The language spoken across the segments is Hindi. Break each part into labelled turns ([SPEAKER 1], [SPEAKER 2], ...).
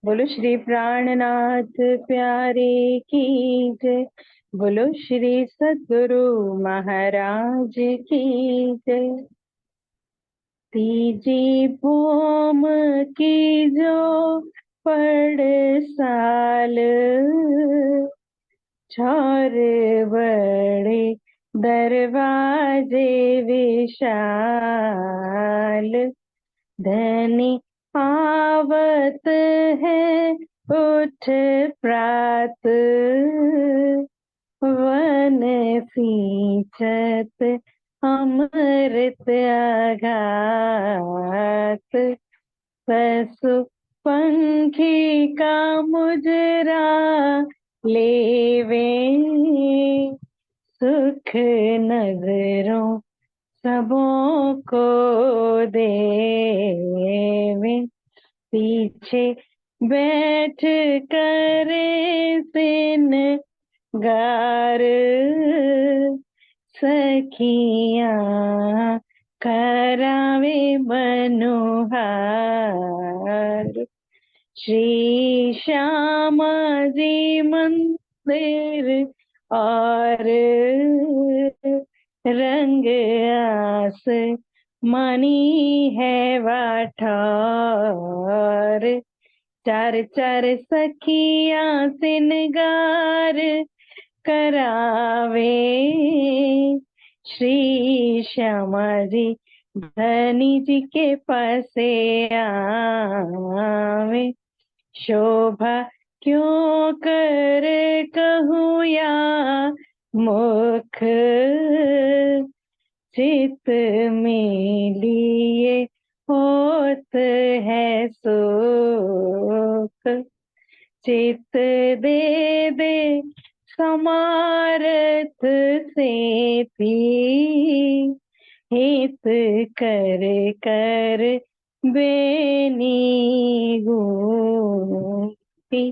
[SPEAKER 1] बोलो श्री प्राणनाथ प्यारे की जय। बोलो श्री सद्गुरु महाराज की जय। तीजी भौम की जो पड़ साल, छोर बड़े दरवाजे विशाल, धनी आवत है उठ प्रात, वन सिंचत अमृत अघात, पशु पंखी का मुजरा लेवे, सुख नजरों सबों को देवे, पीछे बैठ करे सिन गार, सखियां करावे मनोहार। श्री श्याम जी मंदिर और रंग आस मनी है वाठार, चार चार सखियां सिनगार करावे, श्री श्यामा जी धनी जी के पासे आवे, शोभा क्यों कर कहूँ या मुख, चित में लिए होत है सुख, चित दे दे समारथ से भी, हित कर कर बेनी गूंथी,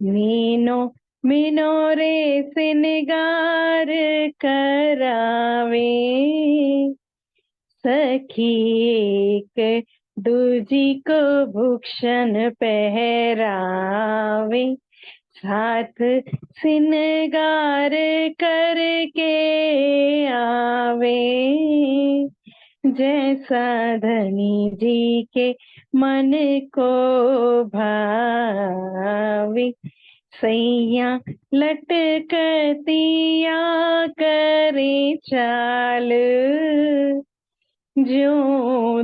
[SPEAKER 1] मीनो मीनो रे सिनगार करावे, सखी एक दूजी को भूषण पहरावे, साथ सिनगार करके आवे, जैसा धनी जी के मन को भावे, सैया लटकतिया करे चाल, जो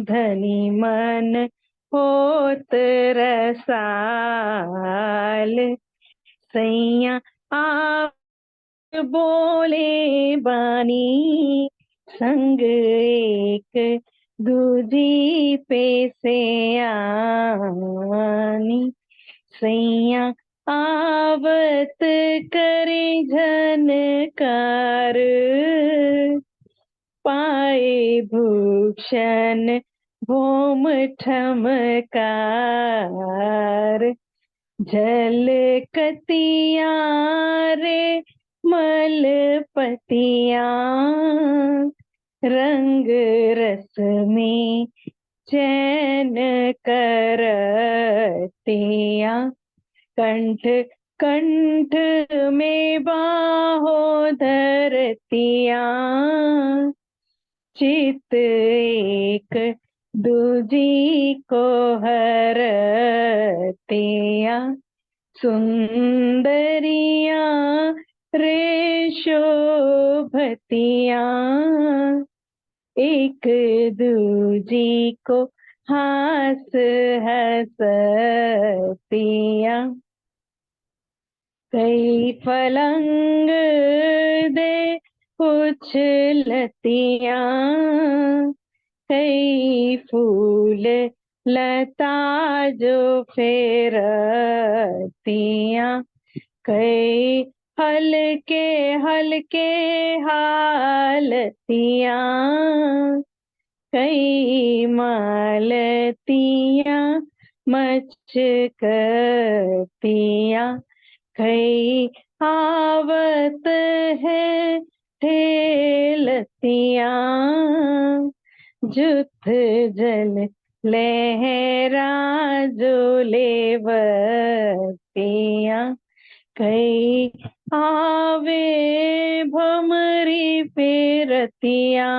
[SPEAKER 1] धनी मन होत रसाल, सैया आप बोले बानी, संग एक दूजी पे से आनी, सैया आवत करे झनकार, पाए भूषण भोम ठमकार, झलकतिया रे मलपतिया, रंग रस में चैन करतिया, कंठ कंठ में बाहों धरतिया, चित एक दूजी को हरतिया, सुंदरिया रे शोभतिया, एक दूजी को हास हसतिया, कई पलंग दे उछलतिया, कई फूल लता जो फेरतिया, कई हल्के हल्के हालतिया, कई मालतिया मचकतिया, कई आवत है ठेलतिया, जुथ जल लहरा जो लेवतिया, कई आवे भमरी फेरतिया,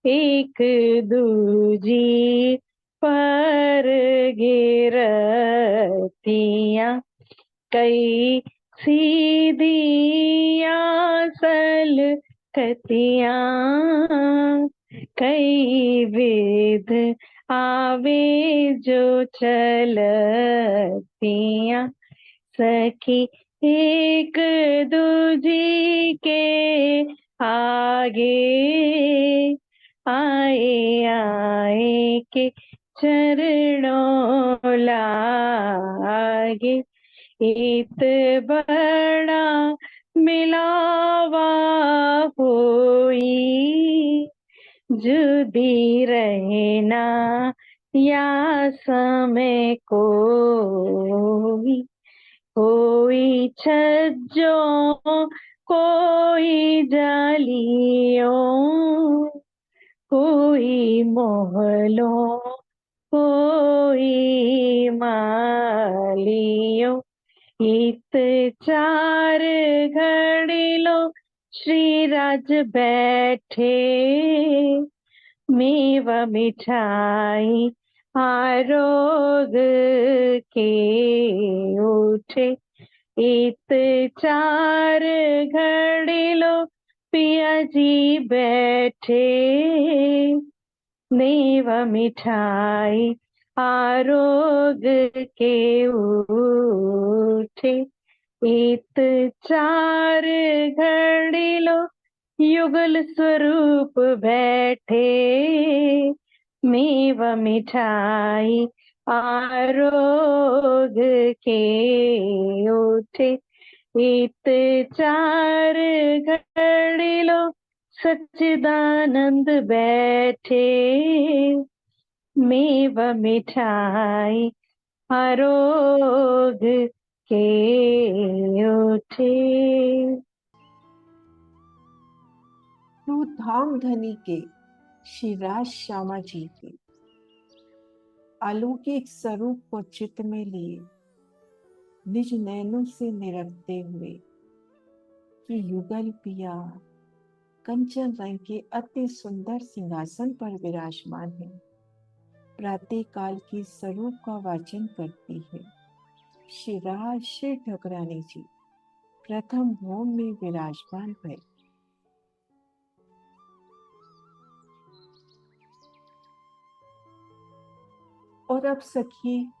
[SPEAKER 1] एक दूजी पर गिरतिया, कई सीधिया सल कतिया, कई विध आवे जो चलतिया, सखी एक दूजी के आगे, आए आए के चरणों लागे, इत बड़ा मिलावा होई, जुदी रहना या समय कोई, कोई छज्जों कोई जालियों, कोई मोहलों कोई मालियों, इत चार घड़िलो श्री राज बैठे, मेवा मिठाई आरोग के उठे, इत चार घड़िलो पिया जी बैठे, मेवा मिठाई आरोग के उठे, इत चार घड़िलो युगल स्वरूप बैठे, मेवा मिठाई आरोग के उठे, इत चार घड़िलो सच्चिदानंद बैठे, मेवा मिठाई आरोग के उठे।
[SPEAKER 2] तो धाम धनी के श्री राज श्यामा जी के अलौकिक स्वरूप को चित्त में लिए निज नैनों से निरखते हुए कि युगल पिया कंचन रंग के अति सुंदर सिंहासन पर विराजमान है, प्रातः काल के स्वरूप का वाचन करती है। श्री राज श्री ठाकुरानी जी प्रथम भूमि में विराजमान है। और अब सखी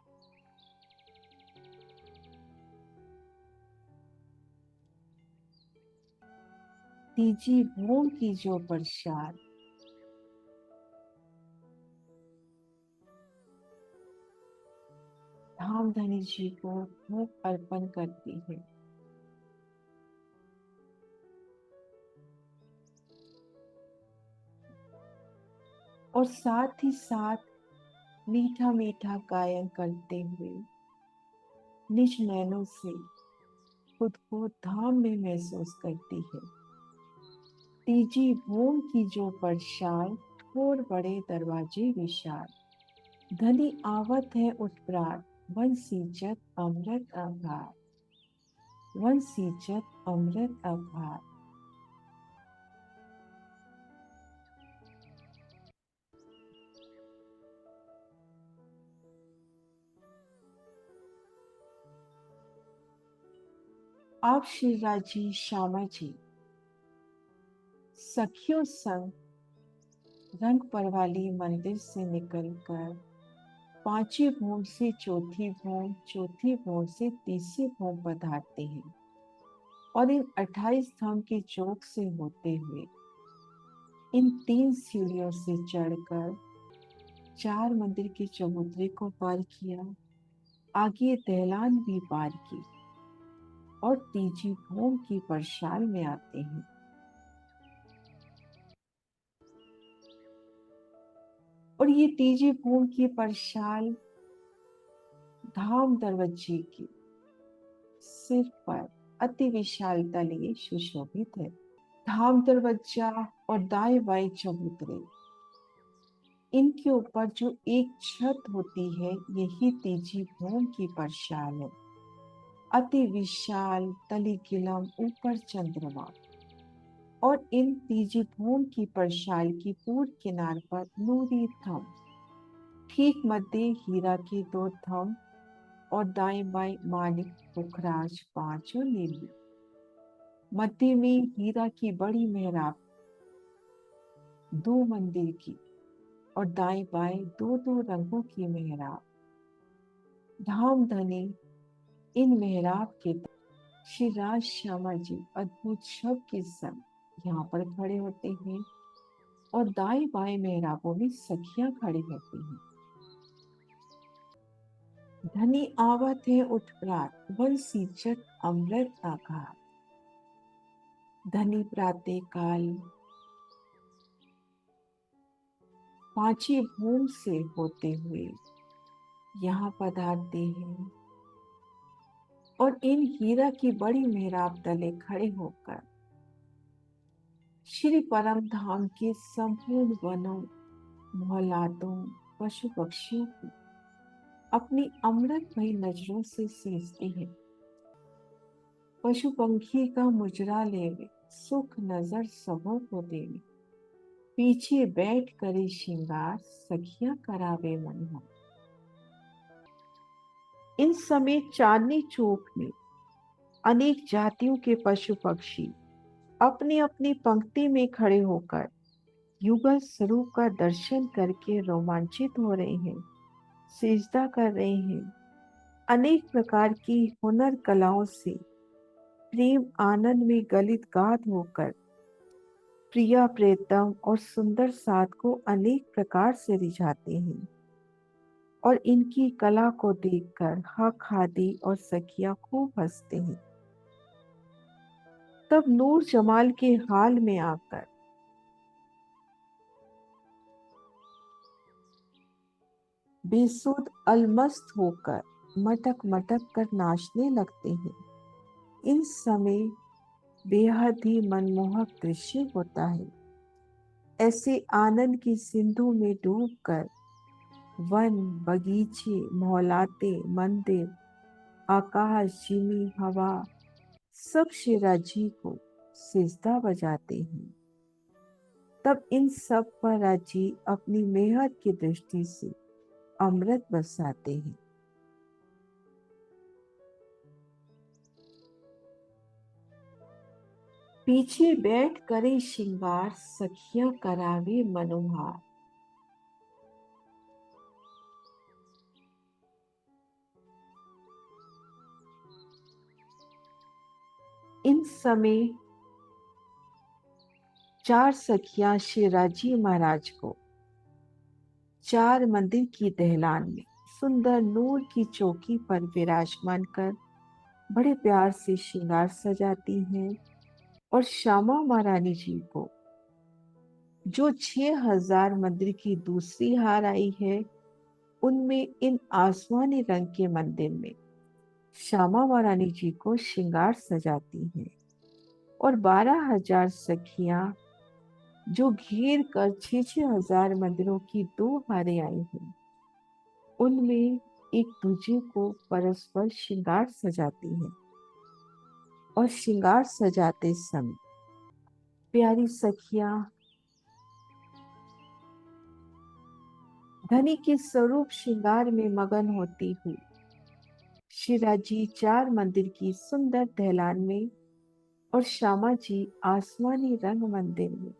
[SPEAKER 2] तीजी भूमि की जो प्रसाद धाम धनी जी को भोग अर्पण करती है, और साथ ही साथ मीठा मीठा गायन करते हुए निज नैनों से खुद को धाम में महसूस करती है। तीजी भूमि की जो प्रसाद ठोर बड़े दरवाजे विशाल, धनी आवत है उत्प्राट वन सींचत अमृत आभार, वन सींचत अमृत आभार। आप श्री राजी श्यामा जी सखियों संग रंग परवाली मंदिर से निकलकर पांचवी भूमि से चौथी भूमि, चौथी भूमि से तीसरी भूमि पधारते हैं, और इन 28 धाम के चौक से होते हुए इन 3 सीढ़ियों से चढ़कर 4 मंदिर के चबूतरे को पार किया, आगे दहलान भी पार की और तीजी भूमि की परसाल में आते हैं। और ये तीजी भूमि की परसाल धाम दरवाजे की सिर पर अति विशालता लिए सुशोभित है। धाम दरवाजा और दाएं बाएं चबूतरे इनके ऊपर जो एक छत होती है, यही तीजी भूम की परछाल है। अति विशाल तली किलम ऊपर चंद्रमा, और इन तीजी भूम की परछाल की पूर्व किनार पर नूरी थम, ठीक मध्य हीरा के दो थम, और दाएं बाएं मानिक पुखराज पांचों नीली। मध्य में हीरा की बड़ी मेहराब, दो मंदिर की, और दाएं बाएं दो दो रंगों की मेहराब। धाम धनी इन मेहराब के श्री राज श्यामा जी अद्भुत शव के संग यहाँ पर खड़े होते हैं, और दाएं बाएं मेहराबों में सखियां खड़ी होती हैं। धनी आवत है उत्प्रात वन सींचत अमृत आघात। धनी प्रातः काल पांची भूम से होते हुए यहाँ पधारते हैं, और इन हीरा की बड़ी मेहराब तले खड़े होकर श्री परम धाम के संपूर्ण वनों, मोहल्लातों, पशु पक्षियों को अपनी अमृत भई नजरों से सींचते हैं। पशु पंखी का मुजरा लेवे, सुख नजर सबों को देवे। पीछे बैठ करे श्रृंगार, सखियां करावे मनोहर। इन समय चांदनी चौक में अनेक जातियों के पशु पक्षी अपनी अपनी पंक्ति में खड़े होकर युगल स्वरूप का दर्शन करके रोमांचित हो रहे हैं, सिजदा कर रहे हैं। अनेक प्रकार की हुनर कलाओं से प्रेम आनंद में गलित गाद होकर प्रिया प्रियतम और सुंदर साथ को अनेक प्रकार से रिझाते हैं, और इनकी कला को देखकर हक हादी और सखिया खूब हंसते हैं। तब नूर जमाल के हाल में आकर बेसुध अलमस्त होकर मटक मटक कर नाचने लगते हैं। इन समय बेहद ही मनमोहक दृश्य होता है। ऐसे आनंद की सिंधु में डूबकर वन, बगीचे, मोहल्लाते, मंदिर, आकाश, जिमी, हवा सब शिवराजी को सिजदा बजाते हैं। तब इन सब पर राजी अपनी मेहर की दृष्टि से अमृत बरसाते हैं। पीछे बैठ करे श्रृंगार, सखियां करावे मनोहार। इन समय चार सखियां शिवराजी महाराज को चार मंदिर की दहलान में सुंदर नूर की चौकी पर विराजमान कर बड़े प्यार से श्रृंगार सजाती हैं, और श्यामा महारानी जी को जो 6000 मंदिर की दूसरी हार आई है, उनमें इन आसमानी रंग के मंदिर में श्यामा महारानी जी को श्रृंगार सजाती हैं, और 12,000 सखियां जो घेर कर 6,000 मंदिरों की दो हारें आई हैं, उनमें एक दूजे को परस्पर श्रृंगार सजाती हैं। और श्रृंगार सजाते समय प्यारी सखियां धनी के स्वरूप श्रृंगार में मगन होती हुई शिराजी चार मंदिर की सुंदर दहलान में और श्यामा जी आसमानी रंग मंदिर में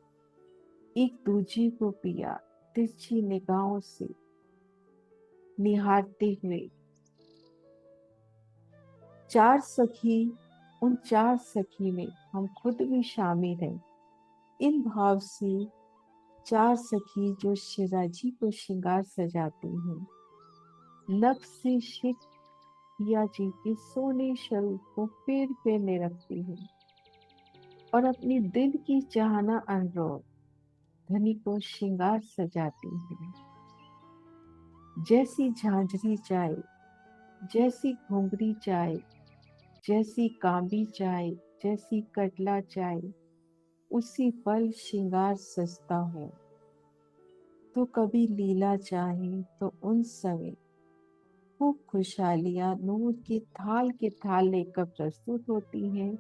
[SPEAKER 2] एक दूजे को पिया तिरछी निगाहों से निहारते हुए चार सखी, उन चार सखी में हम खुद भी शामिल हैं, इन भाव से चार सखी जो शिराजी को श्रृंगार सजाती हैं, नभ से शिखिया जी के सोने स्वरूप को पैर फेरने रखती हैं, और अपनी दिल की चाहना अनुरूप धनी को श्रृंगार सजाती हैं। जैसी झांझरी चाहे, जैसी घुंघरी चाहे, जैसी कांबी चाहे, जैसी कटला चाहे, उसी पल श्रृंगार सजता हो। तो कभी लीला चाहे तो उन समय खूब खुशहालियां नूर के थाल लेकर प्रस्तुत होती हैं।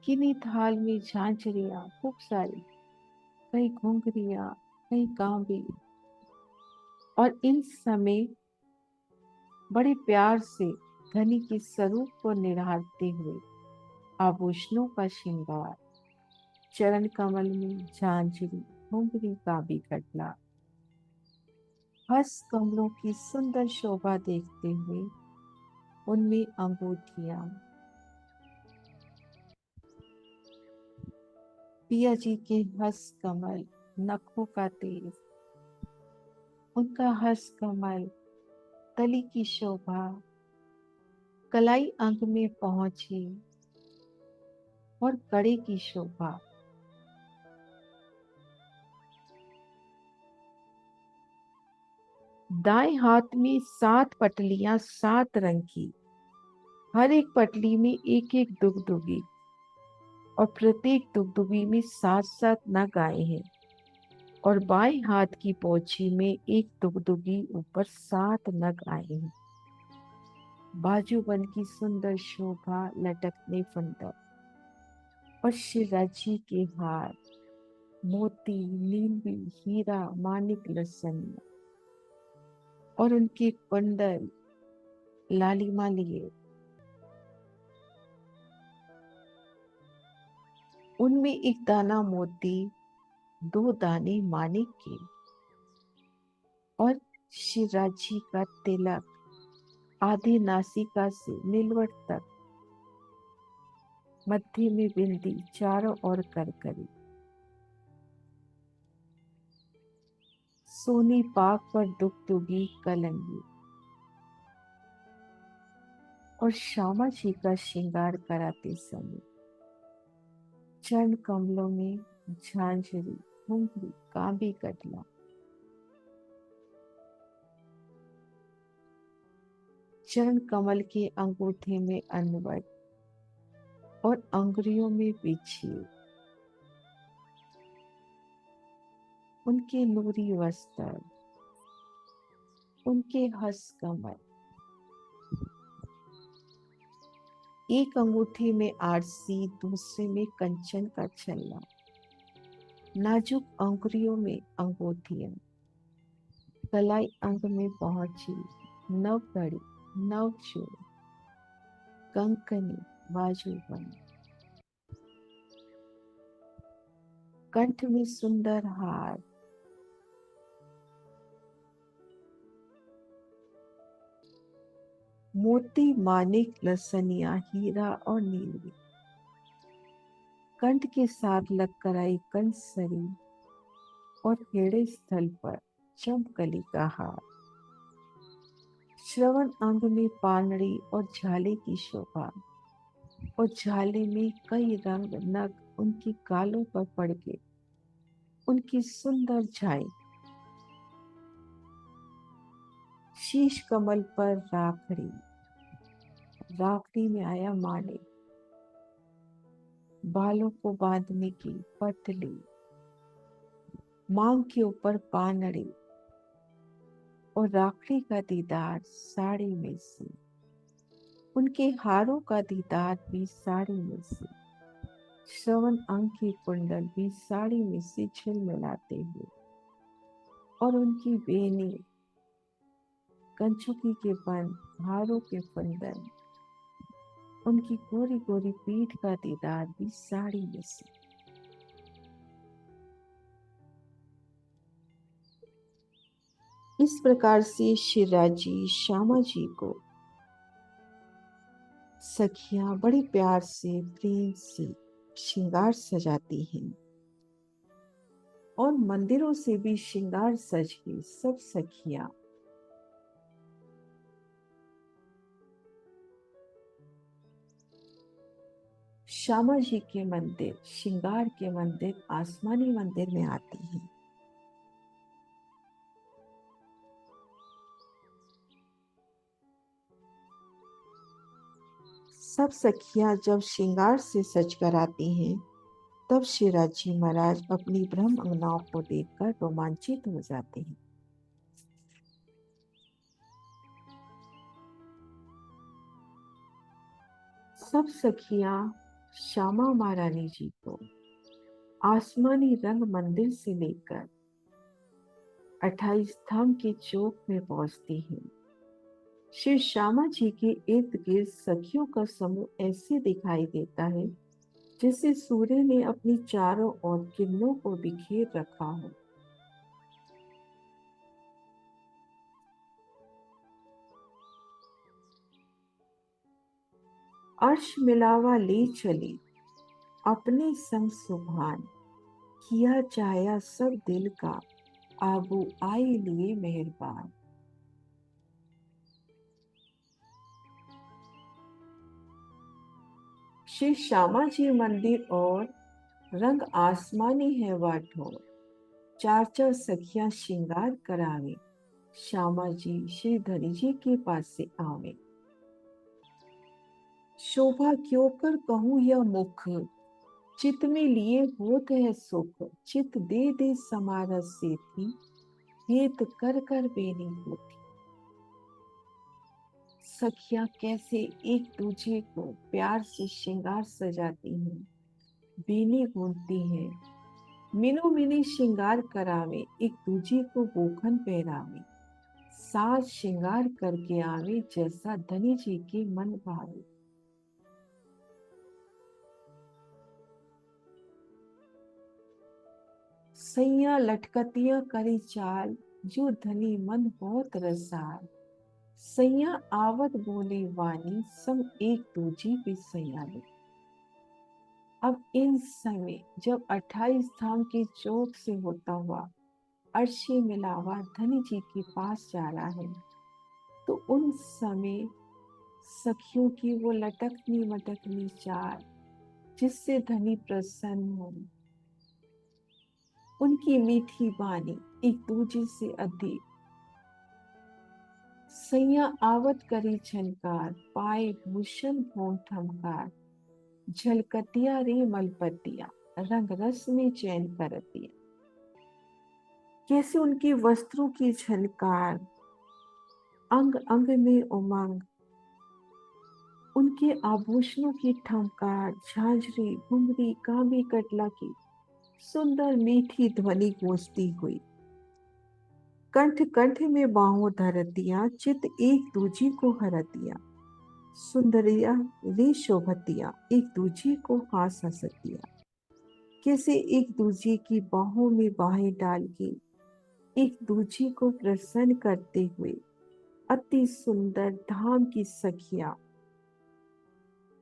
[SPEAKER 2] किन्हीं थाल में झांझरियां खूब सारी, कई घुंघरियां, कई कांबे, और इन समय बड़े प्यार से धनी के स्वरूप को निहारते हुए आभूषणों का श्रृंगार, चरण कमल में झांझरी, घुंघरी का भी कटला, हस्त कमलों की सुंदर शोभा देखते हुए उनमें अंगूठियां, पिया जी के हस्त कमल, नखों का तेज, उनका हस्त कमल, तली की शोभा, कलाई अंग में पहुंची और कड़े की शोभा, दाएं हाथ में 7 पटलियां 7 रंग की, हर एक पटली में एक एक दुगदुगी, और प्रत्येक दुगदुगी में 7-7 नग आए हैं, और बाएं हाथ की पोछी में एक दुगदुगी ऊपर 7 नग आए हैं। बाजूबंद की सुंदर शोभा, लटकने फंदा, और शिराजी के हार, मोती, नीलवी, हीरा, मानिक, लसनिया, और उनके कुंडल लालिमा लिए, उनमें एक दाना मोती, 2 दाने मानिक के, और शिराजी का तिलक आधे नासिका से नीलवट तक, मध्य में बिंदी, चारों ओर करकरी, सोनी पाक पर दुगदुगी कलंगी, और श्यामा जी का श्रृंगार कराते समय चरण कमलों में झांझरी, घुंघरू, कांबी कटला, चरण कमल के अंगूठे में अनवट और अंगुरियों में बिछिए, उनके नूरी वस्त्र, उनके हस्त कमल, एक अंगूठे में आरसी, दूसरे में कंचन का छल्ला, नाजुक अंगुरियों में अंगूठियां, कलाई अंग में पहुंची, नव घड़ी, नव चूड़, कंकनी, बाजूबंद, कंठ में सुंदर हार, मोती, मानिक, लसनिया, हीरा और नीलवी, कंठ के साथ लगकर आई कंसरी, और हेड़े स्थल पर चंपकली का हार, श्रवण अंग में पानड़ी और झाले की शोभा, और झाले में कई रंग नग उनकी गालों पर पड़ के उनकी सुंदर झाई, शीश कमल पर राखड़ी, राखड़ी में आया मानिक, बालों को बांधने की पटली, मांग के ऊपर पानड़ी, और राखड़ी का दीदार साड़ी में से, उनके हारों का दीदार भी साड़ी में से, श्रवण अंग की कुंडल भी साड़ी में से झिलमिलाते हुए, और उनकी बेनी, कंचुकी के बन, हारों के फंदन, उनकी गोरी गोरी पीठ का दीदार भी साड़ी में से। इस प्रकार से शिराजी श्यामा जी को सखियां बड़े प्यार से, प्रेम से श्रृंगार सजाती हैं, और मंदिरों से भी श्रृंगार सज के सब सखियां श्यामा जी के मंदिर, श्रृंगार के मंदिर, आसमानी मंदिर में आती हैं। सब सखियां जब श्रृंगार से सज कर आती हैं तब शिवराज जी महाराज अपनी ब्रह्म अंगनाओं को देखकर रोमांचित हो जाते हैं। सब सखियां श्यामा महारानी जी को आसमानी रंग मंदिर से लेकर 28 धाम के चौक में पहुंचती हैं। श्री श्यामा जी के इर्द गिर्द सखियों का समूह ऐसे दिखाई देता है जैसे सूर्य ने अपनी चारों ओर किरणों को बिखेर रखा हो। अर्श मिलावा ले चली अपने संग सुभान, किया चाया सब दिल का आबू आए लिए मेहरबान। श्री श्यामा जी मंदिर और रंग आसमानी है वाठोर, चार चार सखियां श्रृंगार करावे, श्यामा जी श्री धनी जी के पास से आवे। शोभा क्यों कर कहूँ यह मुख, चित में लिए होत है सुख, चित दे दे समारस से थी, हेत कर कर बेनी होती। सखियां कैसे एक दूजे को प्यार से श्रृंगार सजाती हैं, बीनी गूंथती हैं, मिनो मिनी श्रृंगार करावे, एक दूजे को बोखन पहरावे, साज श्रृंगार करके आवे, जैसा धनी जी के मन भावे। सैया लटकतिया करी चाल, जो धनी मन बहुत रसाल, सैया आवत बोले वाणी, सब एक दूजी पे सयाने। अब इन समय जब 28 धाम के चौक से होता हुआ अर्शी मिलावा धनी जी के पास जा रहा है, तो उन समय सखियों की वो लटकनी मटकनी चाल जिससे धनी प्रसन्न हो, उनकी मीठी वाणी एक दूजे से अधिक। सैया आवत करी झनकार, पाए भूषण भोम ठमकार, झलकतिया रे मलपतिया, रंग रस में चैन करतिया। कैसे उनके वस्त्रों की झनकार, अंग अंग में उमंग, उनके आभूषणों की ठमकार, झांझरी घुंघरी कांबी कटला की सुंदर मीठी ध्वनि गूंजती हुई, कंठ कंठ में बाहों धरतिया, चित एक दूजी को हरतिया, सुंदरिया रे शोभतिया, एक दूजी को हास हंसतिया। कैसे एक दूजी की बाहों में बाहें डाल के एक दूजी को प्रसन्न करते हुए अति सुंदर धाम की सखियां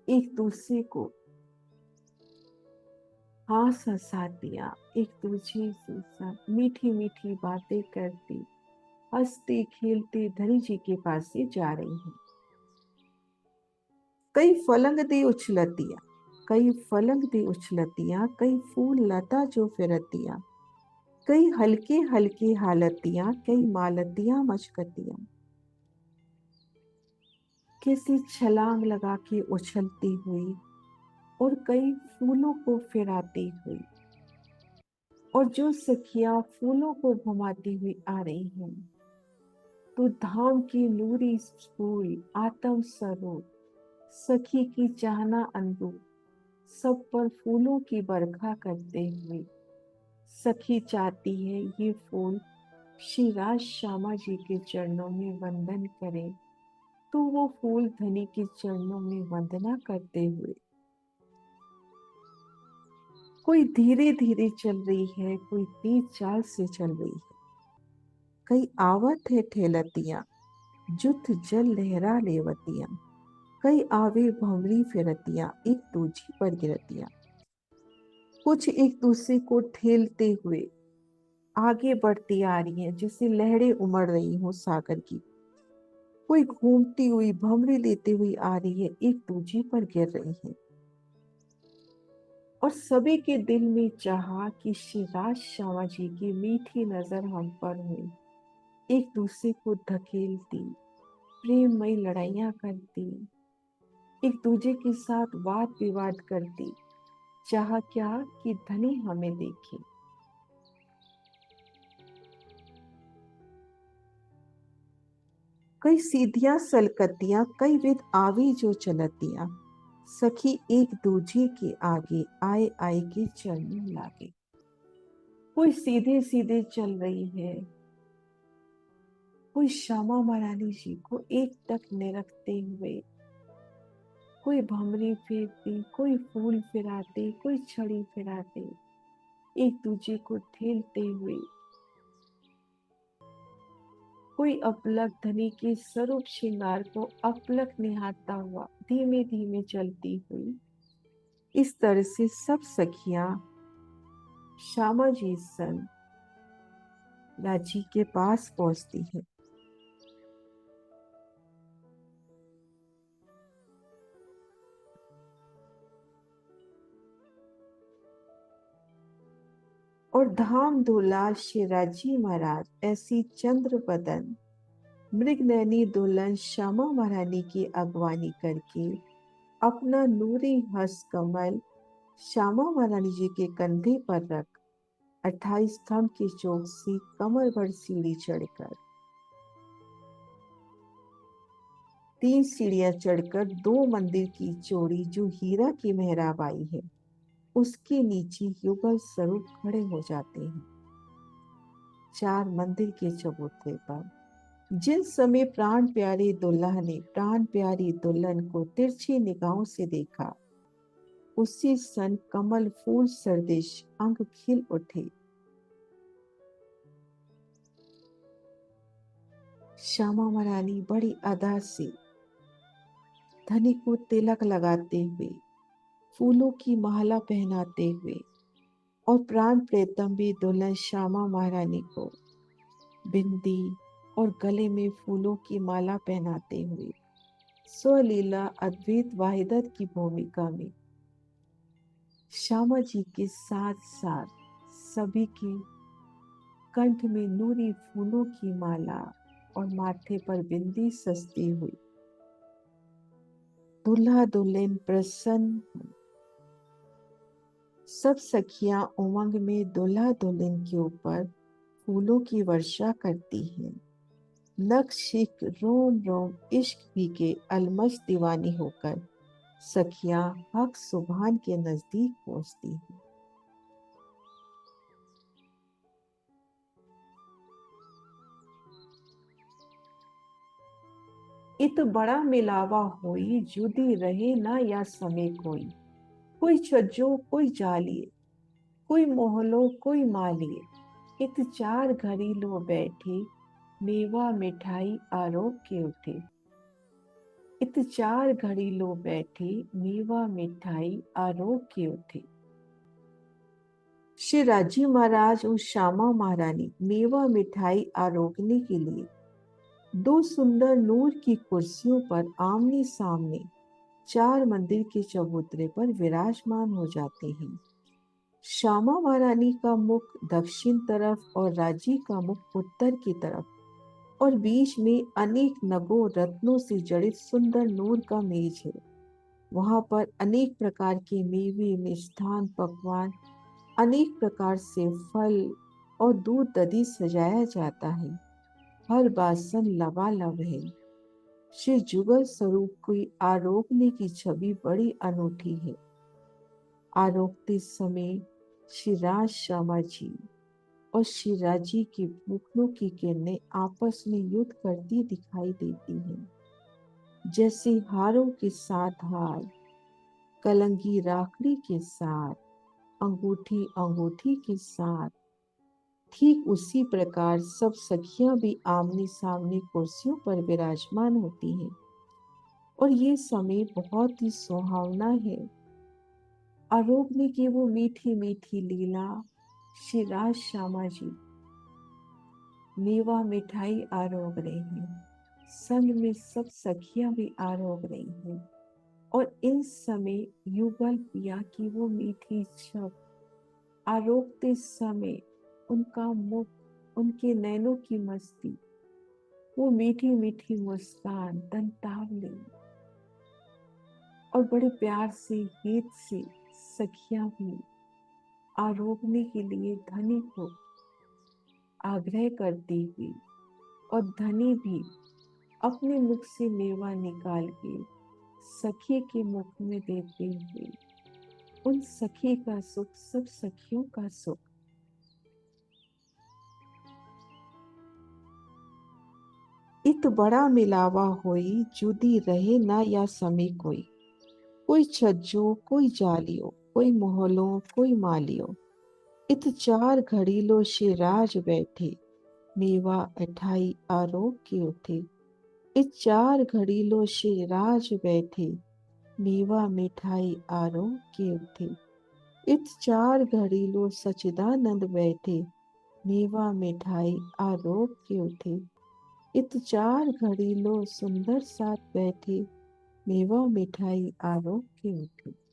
[SPEAKER 2] एक दूसरे को हास हंसातियां, एक दूसरे से साथ मीठी मीठी बातें करती हंसते खेलते धनी जी के पास से जा रही हैं। कई फलंग दे उछलतिया, कई फलंग दे उछलतिया, कई फूल लता जो फिरतिया, कई हल्के हल्के हालतियां, कई मालतियां मचकतियां। किसी छलांग लगा के उछलती हुई और कई फूलों को फिराती हुई, और जो सखियां फूलों को घुमाती हुई आ रही हैं, तो धाम की नूरी फूल आत्म स्वरूप सखी की चाहना अंदू सब पर फूलों की बरखा करते हुए सखी चाहती है ये फूल श्री राज श्यामा जी के चरणों में वंदन करें, तो वो फूल धनी के चरणों में वंदना करते हुए कोई धीरे धीरे चल रही है, कोई तेज चाल से चल रही है, कई आवत है ठेलतियां, जुत जल लहरा लेवतियां, कई आवे भंवरी फिरतियां, एक दूजी पर गिरतियां। कुछ एक दूसरे को ठेलते हुए आगे बढ़ती आ रही हैं जैसे लहरें उमड़ रही हो सागर की, कोई घूमती हुई भंवरी लेते हुई आ रही है, एक दूजी पर गिर रही है। और सभी के दिल में चाहा कि श्री राज श्यामा जी की मीठी नजर हम पर हुई, एक दूसरे को धकेलती प्रेममयी लड़ाइयां करती, एक दूजे के साथ वाद विवाद करती, चाह क्या कि धनी हमें देखे। कई सीधियां सलकतियां कई विध आवी जो चलतियां, सखी एक दूजे के आगे आए आए के चलने लागे। कोई सीधे सीधे चल रही है, कोई श्यामा महारानी जी को एक टक निरखते हुए, कोई भंवरी फेरती, कोई फूल फिराते, कोई छड़ी फिराते, एक दूजे को ठेलते हुए, कोई अपलक धनी के स्वरूप श्रृंगार को अपलक निहारता हुआ धीमे धीमे चलती हुई, इस तरह से सब सखियां श्यामा जी सन राजी के पास पहुंचती है। और धाम दुलाल शिराजी महाराज ऐसी चंद्र बदन मृगनयनी दुल्हन श्यामा महारानी की अगवानी करके अपना नूरी हस्त कमल श्यामा महारानी जी के कंधे पर रख 28 स्तंभ की चौक से कमर भर सीढ़ी चढ़कर, 3 सीढ़ियां चढ़कर 2 मंदिर की चोरी जो हीरा की मेहराब आई है, उसके नीचे युगल स्वरूप खड़े हो जाते हैं। 4 मंदिर के चबूतरे पर जिन समय प्राण प्यारे दुल्हा ने प्राण प्यारी दुल्हन को तिरछी निगाहों से देखा, उसी सन कमल फूल सरदेश अंग खिल उठे। श्यामा महारानी बड़ी अदा से धनी को तिलक लगाते हुए, फूलों की माला पहनाते हुए और प्राण प्रेतम भी दुल्हन श्यामा महारानी को बिंदी और गले में फूलों की माला पहनाते हुए स्वलीला अद्वैत वाहिदत की भूमिका में श्यामा जी के साथ साथ सभी के कंठ में नूरी फूलों की माला और माथे पर बिंदी सजती हुई दूल्हा दुल्हन प्रसन्न, सब सखियां उमंग में दूल्हा दुल्हन के ऊपर फूलों की वर्षा करती हैं। नक्शिक रोम रोम इश्क भी के अलमश दीवानी होकर सखियां हक सुभान के नजदीक पहुंचती हैं। इत बड़ा मिलावा होई जुदी रहे ना या समय कोई छज्जो कोई जालिए, कोई मोहलो कोई मालिए, इत 4 घड़ी लो बैठे मेवा मिठाई आरोप के उठे। इत 4 घड़ी लो बैठे मेवा मिठाई आरोप के उठे। श्री राजी महाराज और श्यामा महारानी मेवा मिठाई आरोगने के लिए 2 सुंदर नूर की कुर्सियों पर आमने सामने 4 मंदिर के चबूतरे पर विराजमान हो जाते हैं। श्यामा महारानी का मुख दक्षिण तरफ और राजी का मुख उत्तर की तरफ और बीच में अनेक नगों रत्नों से जड़ित सुंदर नूर का मेज है। वहां पर अनेक प्रकार के मेवे मिष्ठान पकवान अनेक प्रकार से फल और दूध दधी सजाया जाता है। हर बासन लबालब है। श्री जुगल स्वरूप की आरोगने की छवि बड़ी अनूठी है। आरोगते समय श्री राज श्यामा जी और श्री राजी की मुखों की किरणें आपस में युद्ध करती दिखाई देती हैं। जैसे हारों के साथ हार, कलंगी राखड़ी के साथ, अंगूठी अंगूठी के साथ, ठीक उसी प्रकार सब सखियां भी आमने सामने कुर्सियों पर विराजमान होती हैं। और ये समय बहुत ही सुहावना है। आरोगने की वो मीठी मीठी लीला श्री राज श्यामा जी मेवा मिठाई आरोग रही हैं, संग में सब सखियां भी आरोग रही हैं। और इन समय युगल पिया की वो मीठी छप आरोगते समय उनका मुख, उनके नैनों की मस्ती, वो मीठी मीठी मुस्कान तनतावली और बड़े प्यार से हित से सखियां भी आरोगने के लिए धनी को आग्रह करती हुई और धनी भी अपने मुख से मेवा निकाल के सखी के मुख में देते हुए उन सखी का सुख सब सखियों का सुख। इत बड़ा मिलावा होई जुदी रहे ना या समी कोई छज्जो कोई जालियो कोई मोहलो कोई मालियो। इत चार घड़ीलो से राज बैठे मेवा अठाई आरोग के उठे। इत चार घड़ीलो से राज बैठे मेवा मिठाई आरोग के उठे। इत चार घड़ीलो सचिदानंद बैठे मेवा मिठाई आरोग के उठे। इत चार घड़ीलो सुंदर साथ बैठे मेवा मिठाई आरोग के उठे।